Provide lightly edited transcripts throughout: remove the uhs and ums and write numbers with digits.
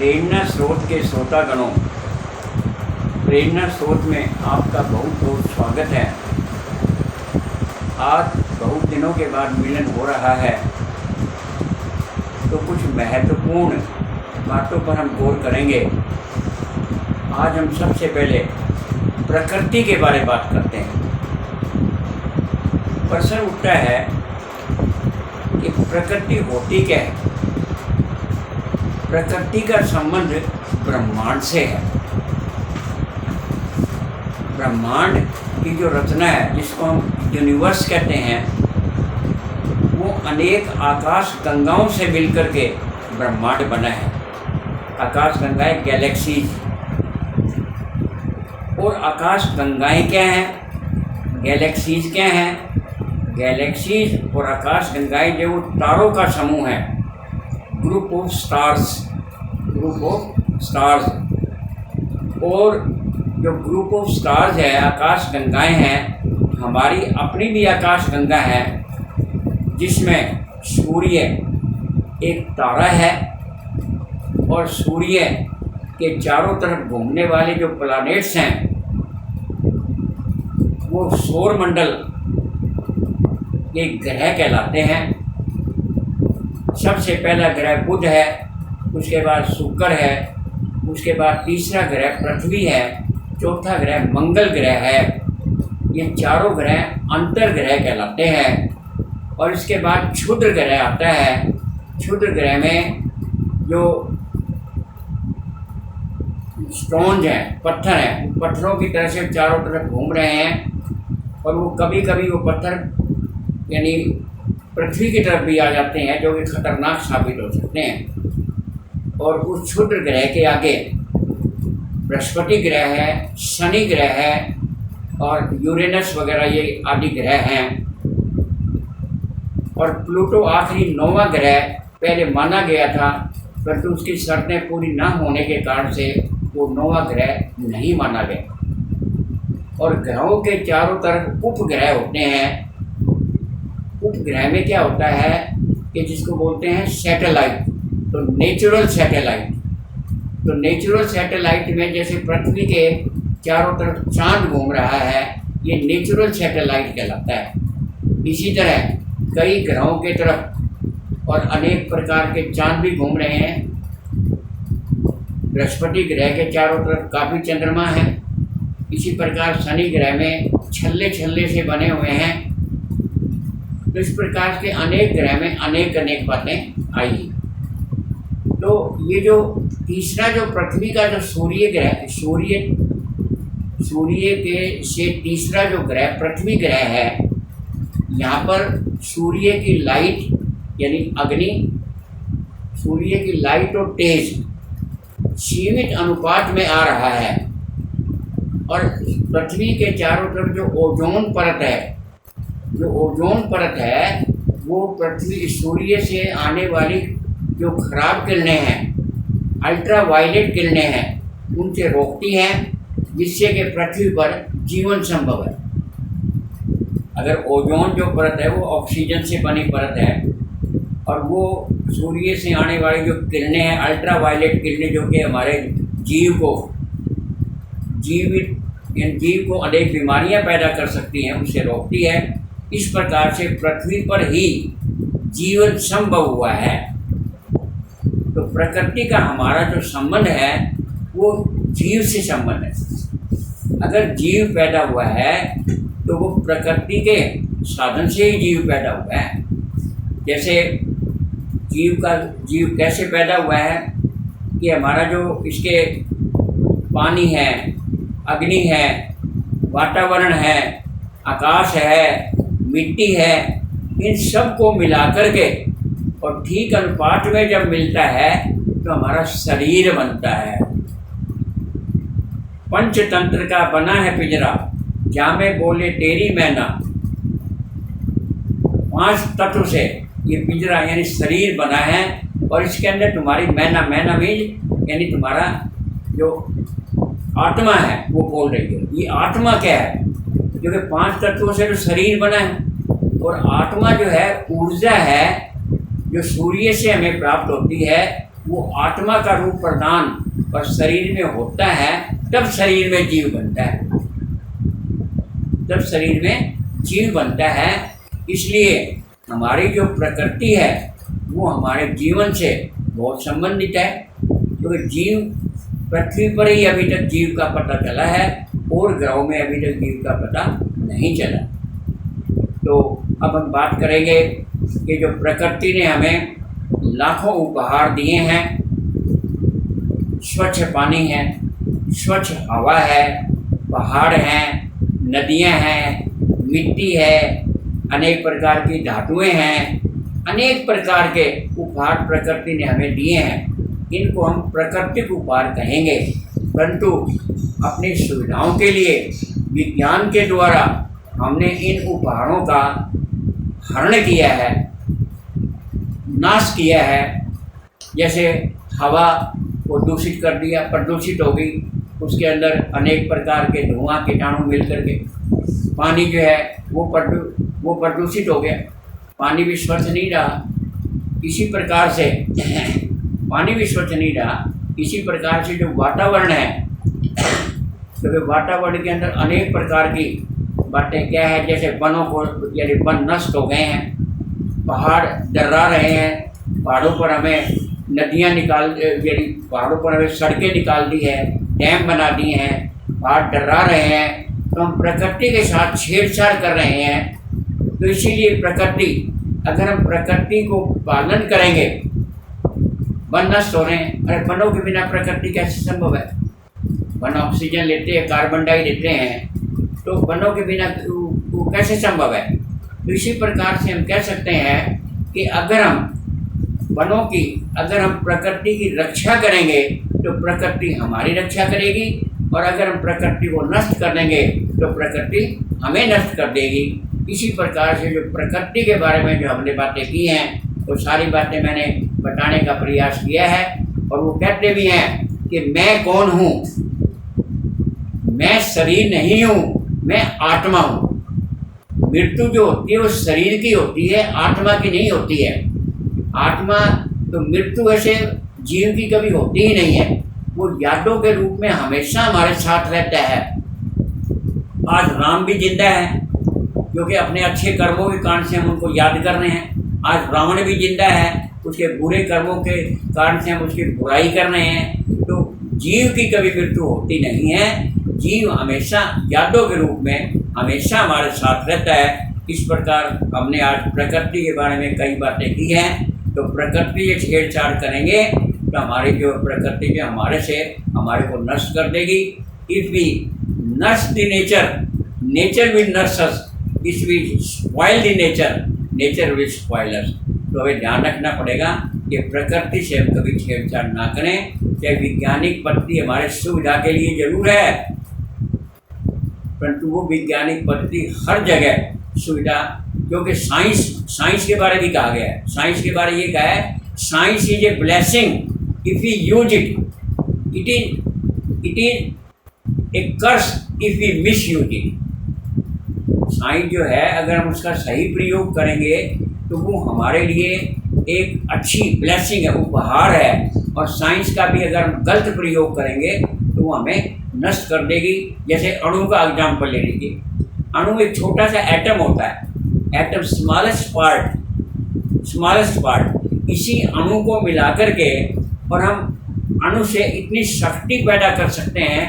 प्रेरणा स्रोत के श्रोतागणों, प्रेरणा स्रोत में आपका बहुत बहुत स्वागत है। आज बहुत दिनों के बाद मिलन हो रहा है, तो कुछ महत्वपूर्ण बातों पर हम गौर करेंगे। आज हम सबसे पहले प्रकृति के बारे में बात करते हैं। प्रश्न उठता है कि प्रकृति होती क्या है। प्रकृति का संबंध ब्रह्मांड से है। ब्रह्मांड की जो रचना है, जिसको हम यूनिवर्स कहते हैं, वो अनेक आकाश गंगाओं से मिलकर के ब्रह्मांड बना है। आकाश गंगाएं गैलेक्सीज, और आकाश गंगाएं क्या हैं, गैलेक्सीज क्या हैं। गैलेक्सीज और आकाश गंगाएं जो तारों का समूह है, group of stars, group of stars. और जो ग्रुप ऑफ स्टार्स है, आकाश गंगाएं हैं, हमारी अपनी भी आकाश गंगा है, जिसमें सूर्य एक तारा है और सूर्य के चारों तरफ घूमने वाले जो प्लैनेट्स हैं वो सौर मंडल के ग्रह कहलाते हैं। सबसे पहला ग्रह बुध है, उसके बाद शुक्र है, उसके बाद तीसरा ग्रह पृथ्वी है, चौथा ग्रह मंगल ग्रह है। ये चारों ग्रह अंतर ग्रह कहलाते हैं। और इसके बाद क्षुद्र ग्रह आता है। क्षुद्र ग्रह में जो स्टोन्स हैं, पत्थर हैं, पत्थरों की तरह से चारों तरफ घूम रहे हैं, और वो कभी कभी वो पत्थर यानी पृथ्वी की तरफ भी आ जाते हैं, जो कि खतरनाक साबित हो सकते हैं। और उस क्षुद्र ग्रह के आगे बृहस्पति ग्रह है, शनि ग्रह है, और यूरेनस वगैरह ये आदि ग्रह हैं। और प्लूटो आखिरी 9वां ग्रह पहले माना गया था, परंतु उसकी शर्तें पूरी न होने के कारण से वो 9वां ग्रह नहीं माना गया। और ग्रहों के चारों तरफ उपग्रह होते हैं। उपग्रह में क्या होता है कि जिसको बोलते हैं सैटेलाइट, तो नेचुरल सैटेलाइट। तो नेचुरल सैटेलाइट में जैसे पृथ्वी के चारों तरफ चांद घूम रहा है, ये नेचुरल सैटेलाइट कहलाता है। इसी तरह कई ग्रहों के तरफ और अनेक प्रकार के चांद भी घूम रहे हैं। बृहस्पति ग्रह के चारों तरफ काफ़ी चंद्रमा हैं। इसी प्रकार शनि ग्रह में छल्ले छल्ले से बने हुए हैं। तो इस प्रकार के अनेक ग्रह में अनेक अनेक बातें आई। तो ये जो तीसरा जो पृथ्वी का जो सूर्य ग्रह, सूर्य के से तीसरा जो ग्रह पृथ्वी ग्रह है, यहाँ पर सूर्य की लाइट यानी अग्नि, सूर्य की लाइट और तेज सीमित अनुपात में आ रहा है। और पृथ्वी के चारों तरफ जो ओजोन परत है, जो ओजोन परत है, वो पृथ्वी सूर्य से आने वाली जो खराब किरणें हैं, अल्ट्रा वायलेट किरणें हैं, उनसे रोकती हैं, जिससे कि पृथ्वी पर जीवन संभव है। अगर ओजोन जो परत है वो ऑक्सीजन से बनी परत है, और वो सूर्य से आने वाली जो किरणें हैं, अल्ट्रा वायलेट किरणें, जो कि हमारे जीव को अनेक बीमारियां पैदा कर सकती हैं, उसे रोकती है। इस प्रकार से पृथ्वी पर ही जीवन संभव हुआ है। तो प्रकृति का हमारा जो संबंध है वो जीव से संबंध है। अगर जीव पैदा हुआ है तो वो प्रकृति के साधन से ही जीव पैदा हुआ है। जैसे जीव कैसे पैदा हुआ है कि हमारा जो इसके पानी है, अग्नि है, वातावरण है, आकाश है, मिट्टी है, इन सब को मिलाकर के और ठीक अनुपात में जब मिलता है तो हमारा शरीर बनता है। पंचतंत्र का बना है पिंजरा, जामे बोले तेरी मैना। 5 तत्व से ये पिंजरा यानी शरीर बना है, और इसके अंदर तुम्हारी मैना मीन्स यानी तुम्हारा जो आत्मा है वो बोल रही है। ये आत्मा क्या है? क्योंकि 5 तत्वों से तो शरीर बना है, और आत्मा जो है ऊर्जा है, जो सूर्य से हमें प्राप्त होती है, वो आत्मा का रूप प्रदान और शरीर में होता है, तब शरीर में जीव बनता है, तब शरीर में जीव बनता है। इसलिए हमारी जो प्रकृति है वो हमारे जीवन से बहुत संबंधित है, क्योंकि जीव पृथ्वी पर ही अभी तक जीव का पता चला है और ग्रहों में अभी तक जीव का पता नहीं चला। तो अब हम बात करेंगे कि जो प्रकृति ने हमें लाखों उपहार दिए हैं, स्वच्छ पानी है, स्वच्छ हवा है, पहाड़ हैं, नदियां हैं, मिट्टी है, अनेक प्रकार की धातुएं हैं, अनेक प्रकार के उपहार प्रकृति ने हमें दिए हैं। इनको हम प्राकृतिक उपहार कहेंगे, परंतु अपनी सुविधाओं के लिए विज्ञान के द्वारा हमने इन उपहारों का हरण किया है, नाश किया है। जैसे हवा को दूषित कर दिया, प्रदूषित हो गई, उसके अंदर अनेक प्रकार के धुआं कीटाणु मिल करके पानी जो है वो प्रदूषित हो गया, पानी भी स्वच्छ नहीं रहा। इसी प्रकार से पानी भी स्वच्छ नहीं रहा। इसी प्रकार से जो वातावरण है, क्योंकि वातावरण के अंदर अनेक प्रकार की बातें क्या है, जैसे वनों को यानी वन नष्ट हो गए हैं, पहाड़ डरा रहे हैं, पहाड़ों पर हमें नदियां निकाल यानी पहाड़ों पर हमें सड़कें निकाल दी है, डैम बना दिए हैं, पहाड़ डरा रहे हैं, तो हम प्रकृति के साथ छेड़छाड़ कर रहे हैं। तो इसीलिए प्रकृति, अगर हम प्रकृति को पालन करेंगे, वन नष्ट हो रहे हैं, अरे वनों के बिना प्रकृति कैसे संभव है? वन ऑक्सीजन लेते हैं, कार्बन डाई देते हैं, तो वनों के बिना वो कैसे संभव है? तो इसी प्रकार से हम कह सकते हैं कि अगर हम प्रकृति की रक्षा करेंगे तो प्रकृति हमारी रक्षा करेगी, और अगर हम प्रकृति को नष्ट कर देंगे तो प्रकृति हमें नष्ट कर देगी। इसी प्रकार से जो प्रकृति के बारे में जो हमने बातें की हैं, वो सारी बातें मैंने बताने का प्रयास किया है। और वो कहते भी हैं कि मैं कौन हूँ? मैं शरीर नहीं हूँ, मैं आत्मा हूँ। मृत्यु जो होती है वो शरीर की होती है, आत्मा की नहीं होती है। आत्मा तो मृत्यु ऐसे जीव की कभी होती ही नहीं है, वो यादों के रूप में हमेशा हमारे साथ रहता है। आज राम भी जिंदा है, क्योंकि अपने अच्छे कर्मों के कारण से हम उनको याद कर रहे हैं। आज रावण भी जिंदा है, उसके बुरे कर्मों के कारण से हम उसकी बुराई कर रहे हैं। तो जीव की कभी मृत्यु होती नहीं है, जीव हमेशा यादों के रूप में हमेशा हमारे साथ रहता है। इस प्रकार हमने आज प्रकृति के बारे में कई बातें की हैं। तो प्रकृति से छेड़छाड़ करेंगे तो हमारी जो प्रकृति जो हमारे को नष्ट कर देगी। इफ वी नष्ट द नेचर विल नष्ट us. If we spoil the nature will spoil us. तो हमें ध्यान रखना पड़ेगा कि प्रकृति से हम कभी छेड़छाड़ ना करें। चाहे वैज्ञानिक पद्धति हमारे सुविधा के लिए जरूर है, परंतु वो वैज्ञानिक पद्धति हर जगह सुविधा, क्योंकि साइंस के बारे में कहा गया है। साइंस के बारे में ये कहा है, science is a blessing if you use it, it is a curse if you misuse it. Science जो है, अगर हम उसका सही प्रयोग करेंगे तो वो हमारे लिए एक अच्छी ब्लेसिंग है, उपहार है। और साइंस का भी अगर हम गलत प्रयोग करेंगे तो वो हमें नष्ट कर देगी। जैसे अणु का एग्जाम्पल ले लीजिए। अणु एक छोटा सा एटम होता है, एटम स्मॉलेस्ट पार्ट। इसी अणु को मिलाकर के और हम अणु से इतनी शक्ति पैदा कर सकते हैं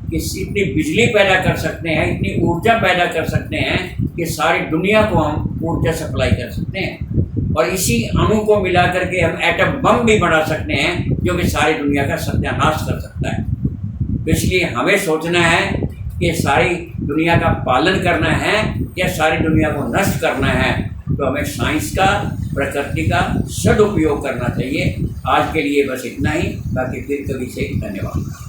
कि इतनी बिजली पैदा कर सकते हैं, इतनी ऊर्जा पैदा कर सकते हैं कि सारी दुनिया को हम ऊर्जा सप्लाई कर सकते हैं। और इसी अणु को मिला करके हम एटम बम भी बना सकते हैं, जो कि सारी दुनिया का सत्यानाश कर सकता है। तो इसलिए हमें सोचना है कि सारी दुनिया का पालन करना है या सारी दुनिया को नष्ट करना है। तो हमें साइंस का, प्रकृति का सदुपयोग करना चाहिए। आज के लिए बस इतना ही, बाकी फिर कभी से धन्यवाद।